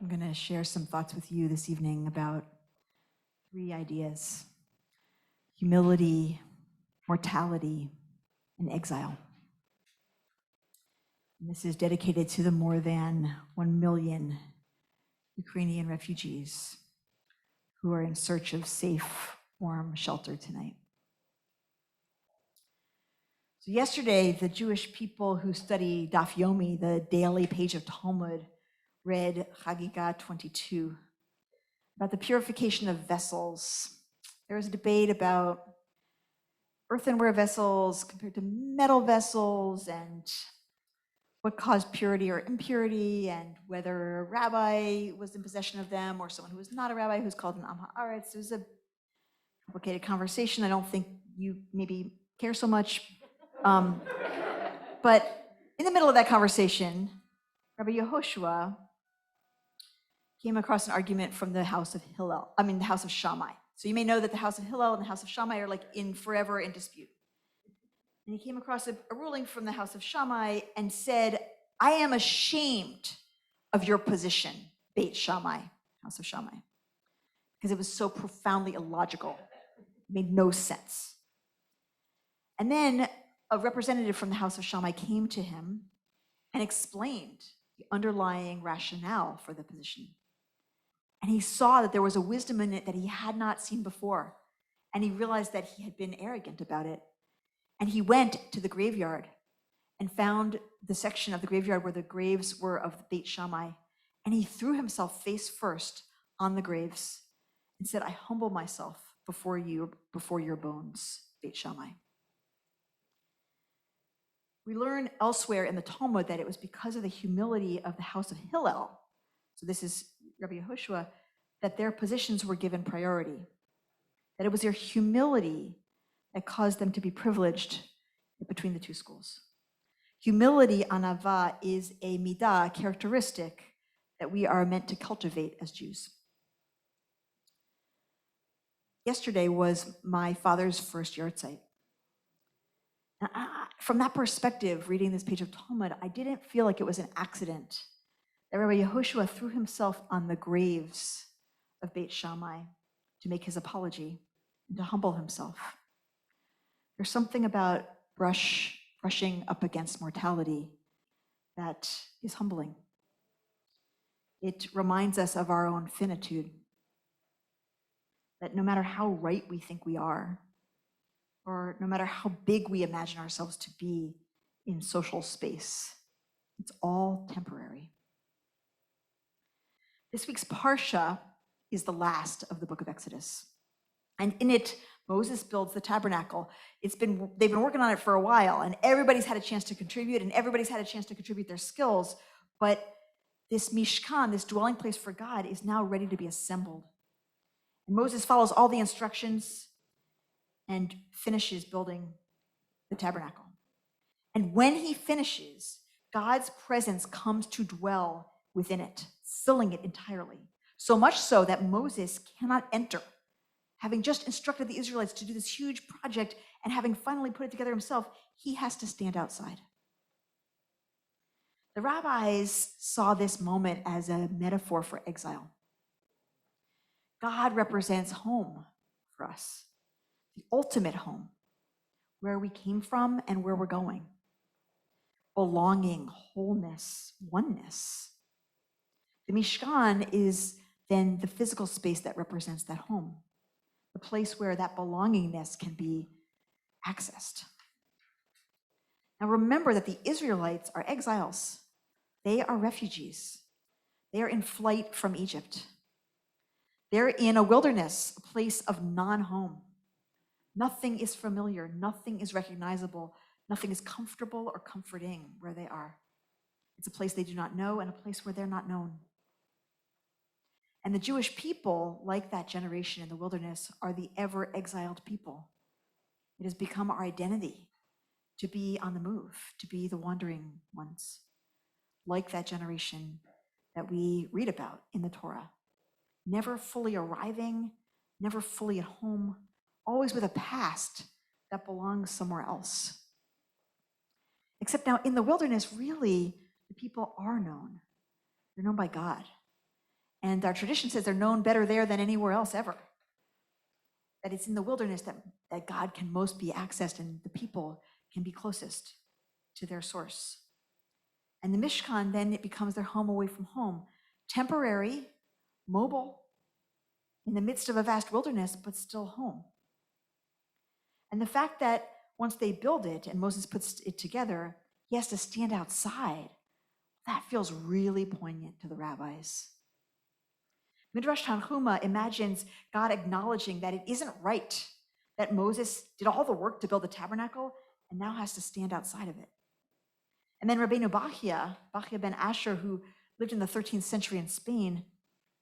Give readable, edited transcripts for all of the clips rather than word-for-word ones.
I'm going to share some thoughts with you this evening about 3 ideas: humility, mortality, and exile. And this is dedicated to the more than 1 million Ukrainian refugees who are in search of safe, warm shelter tonight. So yesterday, the Jewish people who study Daf Yomi, the daily page of Talmud, read Chagiga 22 about the purification of vessels. There was a debate about earthenware vessels compared to metal vessels and what caused purity or impurity, and whether a rabbi was in possession of them or someone who was not a rabbi who's called an Am Haaretz. It was a complicated conversation. I don't think you maybe care so much. But in the middle of that conversation, Rabbi Yehoshua came across an argument from the house of the house of Shammai. So you may know that the house of Hillel and the house of Shammai are forever in dispute. And he came across a ruling from the house of Shammai and said, I am ashamed of your position, Beit Shammai, house of Shammai, because it was so profoundly illogical. It made no sense. And then a representative from the house of Shammai came to him and explained the underlying rationale for the position. And he saw that there was a wisdom in it that he had not seen before. And he realized that he had been arrogant about it. And he went to the graveyard and found the section of the graveyard where the graves were of the Beit Shammai. And he threw himself face first on the graves and said, I humble myself before your bones, Beit Shammai. We learn elsewhere in the Talmud that it was because of the humility of the house of Hillel. So this is Rabbi Yehoshua, that their positions were given priority, that it was their humility that caused them to be privileged between the two schools. Humility, anava, is a midah, characteristic that we are meant to cultivate as Jews. Yesterday was my father's first yahrzeit. And from that perspective, reading this page of Talmud, I didn't feel like it was an accident that Rabbi Yehoshua threw himself on the graves of Beit Shammai to make his apology and to humble himself. There's something about brushing up against mortality that is humbling. It reminds us of our own finitude, that no matter how right we think we are, or no matter how big we imagine ourselves to be in social space, it's all temporary. This week's Parsha is the last of the book of Exodus. And in it, Moses builds the tabernacle. They've been working on it for a while, and everybody's had a chance to contribute, and everybody's had a chance to contribute their skills. But this Mishkan, this dwelling place for God, is now ready to be assembled. And Moses follows all the instructions and finishes building the tabernacle. And when he finishes, God's presence comes to dwell within it, filling it entirely. So much so that Moses cannot enter. Having just instructed the Israelites to do this huge project and having finally put it together himself, he has to stand outside. The rabbis saw this moment as a metaphor for exile. God represents home for us, the ultimate home, where we came from and where we're going. Belonging, wholeness, oneness. The Mishkan is then the physical space that represents that home, the place where that belongingness can be accessed. Now remember that the Israelites are exiles. They are refugees. They are in flight from Egypt. They're in a wilderness, a place of non-home. Nothing is familiar, nothing is recognizable, nothing is comfortable or comforting where they are. It's a place they do not know and a place where they're not known. And the Jewish people, like that generation in the wilderness, are the ever-exiled people. It has become our identity to be on the move, to be the wandering ones, like that generation that we read about in the Torah. Never fully arriving, never fully at home, always with a past that belongs somewhere else. Except now in the wilderness, really, the people are known. They're known by God. And our tradition says they're known better there than anywhere else ever. That it's in the wilderness that God can most be accessed and the people can be closest to their source. And the Mishkan, then it becomes their home away from home, temporary, mobile, in the midst of a vast wilderness, but still home. And the fact that once they build it and Moses puts it together, he has to stand outside, that feels really poignant to the rabbis. Midrash Tanhuma imagines God acknowledging that it isn't right that Moses did all the work to build the tabernacle and now has to stand outside of it. And then Rabbeinu Bachia ben Asher, who lived in the 13th century in Spain,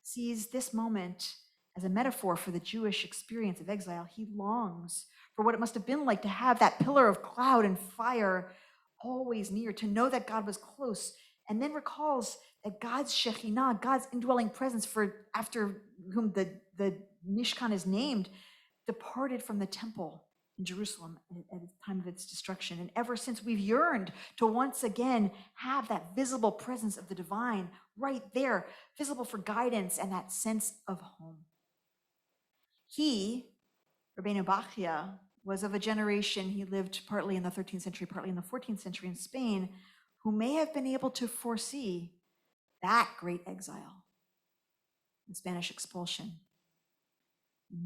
sees this moment as a metaphor for the Jewish experience of exile. He longs for what it must have been like to have that pillar of cloud and fire always near, to know that God was close, and then recalls that God's Shekhinah, God's indwelling presence, for after whom the Mishkan is named, departed from the temple in Jerusalem at the time of its destruction. And ever since, we've yearned to once again have that visible presence of the divine right there, visible for guidance and that sense of home. He, Rabbeinu Bachia, was of a generation, he lived partly in the 13th century, partly in the 14th century in Spain, who may have been able to foresee that great exile, the Spanish expulsion.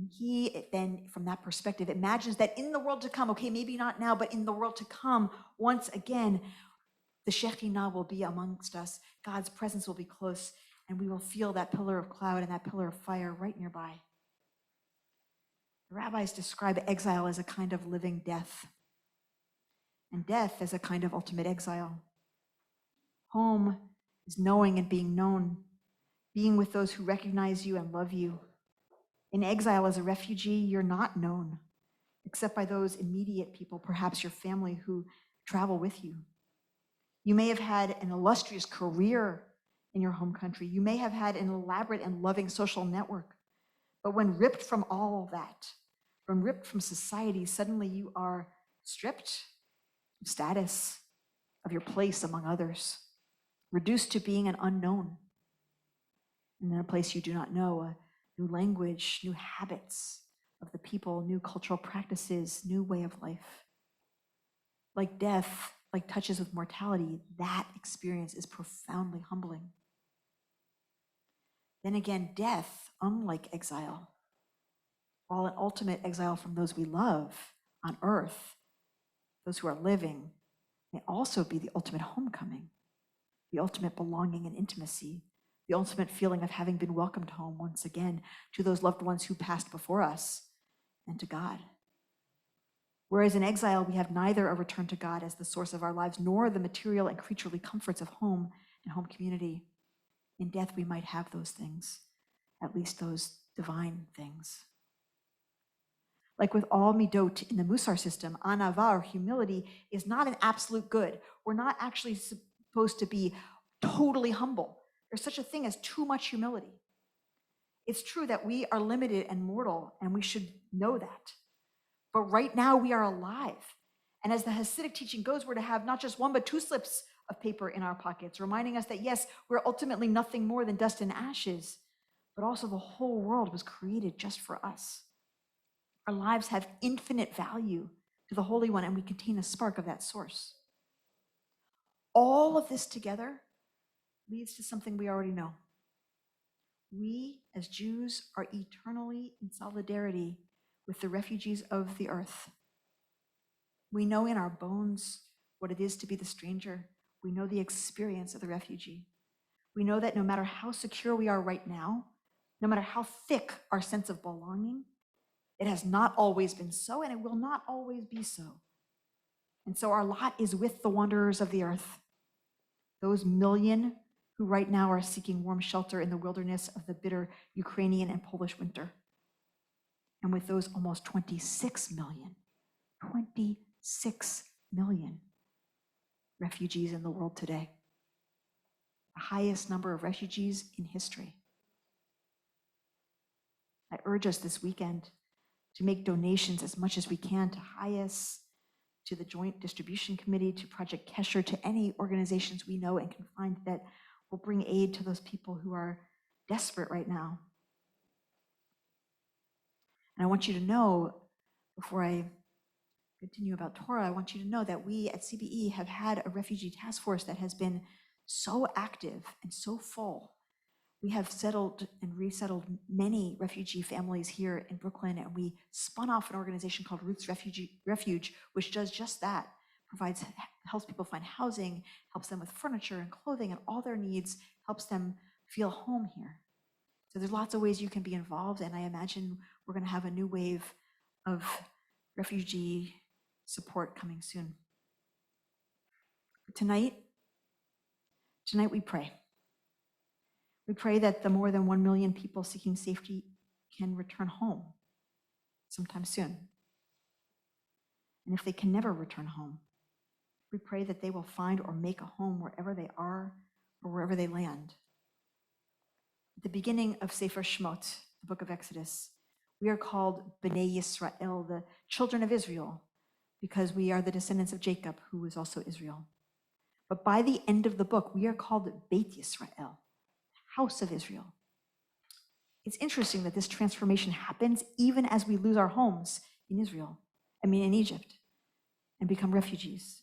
He then, from that perspective, imagines that in the world to come, okay, maybe not now, but in the world to come, once again, the Shekhinah will be amongst us, God's presence will be close, and we will feel that pillar of cloud and that pillar of fire right nearby. The rabbis describe exile as a kind of living death, and death as a kind of ultimate exile. Home is knowing and being known, being with those who recognize you and love you. In exile as a refugee, you're not known, except by those immediate people, perhaps your family, who travel with you. You may have had an illustrious career in your home country. You may have had an elaborate and loving social network. But when ripped from all of that, when ripped from society, suddenly you are stripped of status, of your place among others, reduced to being an unknown, and in a place you do not know, a new language, new habits of the people, new cultural practices, new way of life. Like death, like touches with mortality, that experience is profoundly humbling. Then again, death, unlike exile, while an ultimate exile from those we love on earth, those who are living, may also be the ultimate homecoming, the ultimate belonging and intimacy, the ultimate feeling of having been welcomed home once again to those loved ones who passed before us and to God. Whereas in exile, we have neither a return to God as the source of our lives, nor the material and creaturely comforts of home and home community. In death, we might have those things, at least those divine things. Like with all midot in the Musar system, anava, or humility, is not an absolute good. We're not actually supposed to be totally humble. There's such a thing as too much humility. It's true that we are limited and mortal, and we should know that. But right now we are alive. And as the Hasidic teaching goes, we're to have not just one, but two slips of paper in our pockets, reminding us that yes, we're ultimately nothing more than dust and ashes, but also the whole world was created just for us. Our lives have infinite value to the Holy One, and we contain a spark of that source. All of this together leads to something we already know. We, as Jews, are eternally in solidarity with the refugees of the earth. We know in our bones what it is to be the stranger. We know the experience of the refugee. We know that no matter how secure we are right now, no matter how thick our sense of belonging, it has not always been so, and it will not always be so. And so our lot is with the wanderers of the earth, those million who right now are seeking warm shelter in the wilderness of the bitter Ukrainian and Polish winter, and with those almost 26 million refugees in the world today, the highest number of refugees in history. I urge us this weekend to make donations as much as we can to HIAS, to the Joint Distribution Committee, to Project Kesher, to any organizations we know and can find that will bring aid to those people who are desperate right now. And I want you to know, before I continue about Torah, I want you to know that we at CBE have had a refugee task force that has been so active and so full. We have settled and resettled many refugee families here in Brooklyn, and we spun off an organization called Roots Refuge, which does just that, helps people find housing, helps them with furniture and clothing and all their needs, helps them feel home here. So there's lots of ways you can be involved, and I imagine we're going to have a new wave of refugee support coming soon. Tonight we pray. We pray that the more than 1 million people seeking safety can return home sometime soon. And if they can never return home, we pray that they will find or make a home wherever they are or wherever they land. At the beginning of Sefer Shemot, the book of Exodus, we are called Bnei Yisrael, the children of Israel, because we are the descendants of Jacob, who was also Israel. But by the end of the book, we are called Beit Yisrael, house of Israel. It's interesting that this transformation happens even as we lose our homes in Egypt, and become refugees.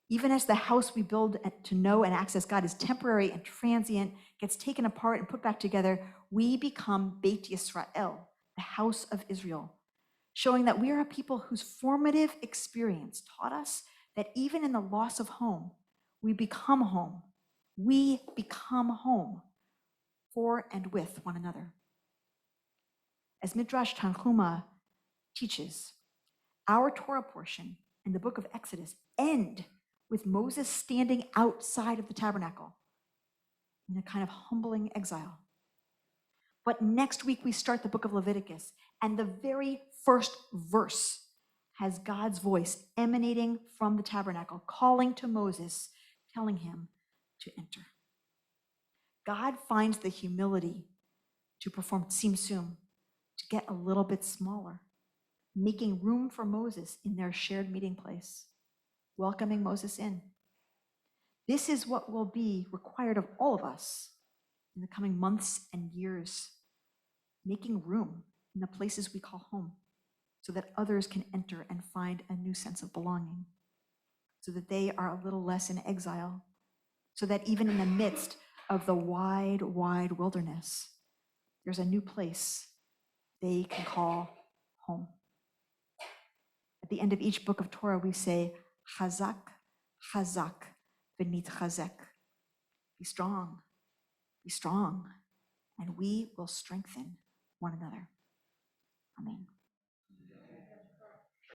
Even as the house we build to know and access God is temporary and transient, gets taken apart and put back together, we become Beit Yisrael, the house of Israel, showing that we are a people whose formative experience taught us that even in the loss of home, we become home. We become home for and with one another. As Midrash Tanchuma teaches, our Torah portion in the book of Exodus end with Moses standing outside of the tabernacle in a kind of humbling exile. But next week we start the book of Leviticus, and the very first verse has God's voice emanating from the tabernacle, calling to Moses, telling him to enter. God finds the humility to perform tzimtzum, to get a little bit smaller, making room for Moses in their shared meeting place, welcoming Moses in. This is what will be required of all of us in the coming months and years, making room in the places we call home so that others can enter and find a new sense of belonging, so that they are a little less in exile, so that even in the midst of the wide, wide wilderness, there's a new place they can call home. At the end of each book of Torah, we say, Chazak, Chazak, v'nitchazek. Be strong, and we will strengthen one another. Amen.